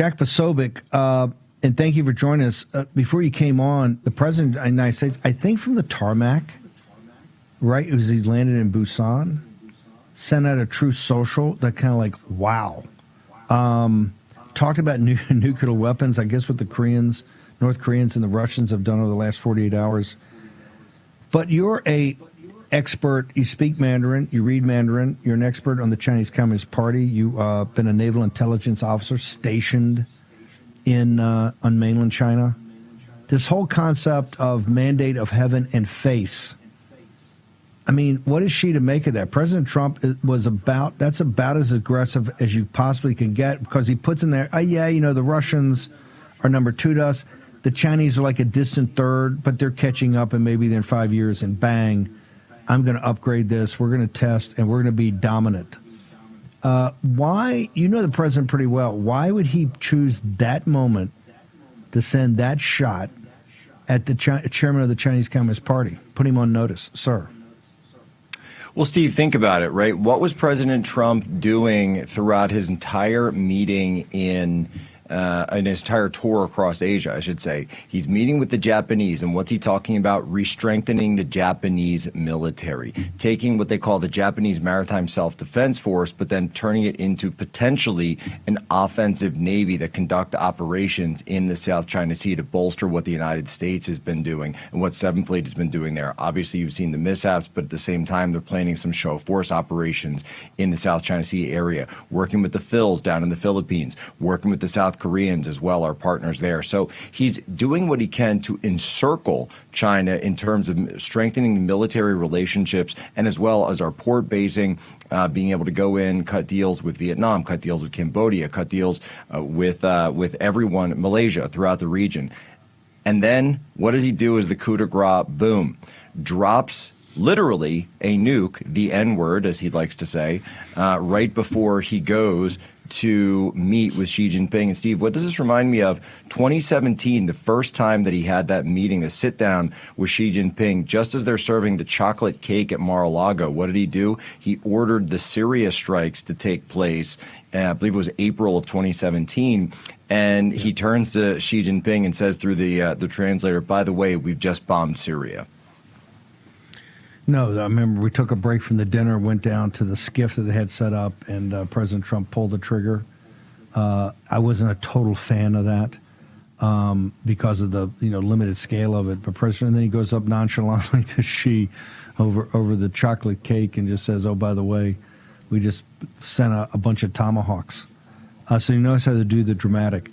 Jack Posobiec, and thank you for joining us. Before you came on, the president of the United States, I think from the tarmac, right, as he landed in Busan, sent out a Truth Social that kind of like, wow. Talked about nuclear weapons, I guess what the Koreans, North Koreans and the Russians have done over the last 48 hours. But you're a expert. You speak Mandarin. You read Mandarin. You're an expert on the Chinese Communist Party. You've been a naval intelligence officer stationed in on mainland China. This whole concept of mandate of heaven and face. I mean, what is she to make of that? President Trump that's about as aggressive as you possibly can get, because he puts in there, the Russians are number 2 to us. The Chinese are like a distant third, but they're catching up, and maybe in 5 years, and bang, I'm going to upgrade this. We're going to test, and we're going to be dominant. Why? You know the president pretty well. Why would he choose that moment to send that shot at the chairman of the Chinese Communist Party? Put him on notice, sir. Well, Steve, think about it, right? What was President Trump doing throughout his entire meeting in his entire tour across Asia, I should say? He's meeting with the Japanese, and what's he talking about? Re-strengthening the Japanese military, taking what they call the Japanese Maritime Self-Defense Force, but then turning it into potentially an offensive navy that conduct operations in the South China Sea to bolster what the United States has been doing and what 7th Fleet has been doing there. Obviously, you've seen the mishaps, but at the same time, they're planning some show of force operations in the South China Sea area, working with the Phils down in the Philippines, working with the South Koreans as well, our partners there. So he's doing what he can to encircle China in terms of strengthening military relationships, and as well as our port basing, being able to go in, cut deals with Vietnam, cut deals with Cambodia, cut deals with everyone, Malaysia, throughout the region. And then what does he do as the coup de grace? Boom. Drops literally a nuke, the N-word, as he likes to say, right before he goes to meet with Xi Jinping. And Steve, what does this remind me of? 2017, the first time that he had that meeting, the sit down with Xi Jinping, just as they're serving the chocolate cake at Mar-a-Lago, what did he do? He ordered the Syria strikes to take place, I believe it was April of 2017. And he turns to Xi Jinping and says through the translator, by the way, we've just bombed Syria. No, I remember we took a break from the dinner, went down to the skiff that they had set up, and President Trump pulled the trigger. I wasn't a total fan of that because of the limited scale of it. But and then he goes up nonchalantly to Xi over the chocolate cake and just says, "Oh, by the way, we just sent a bunch of tomahawks." So you notice how they do the dramatic.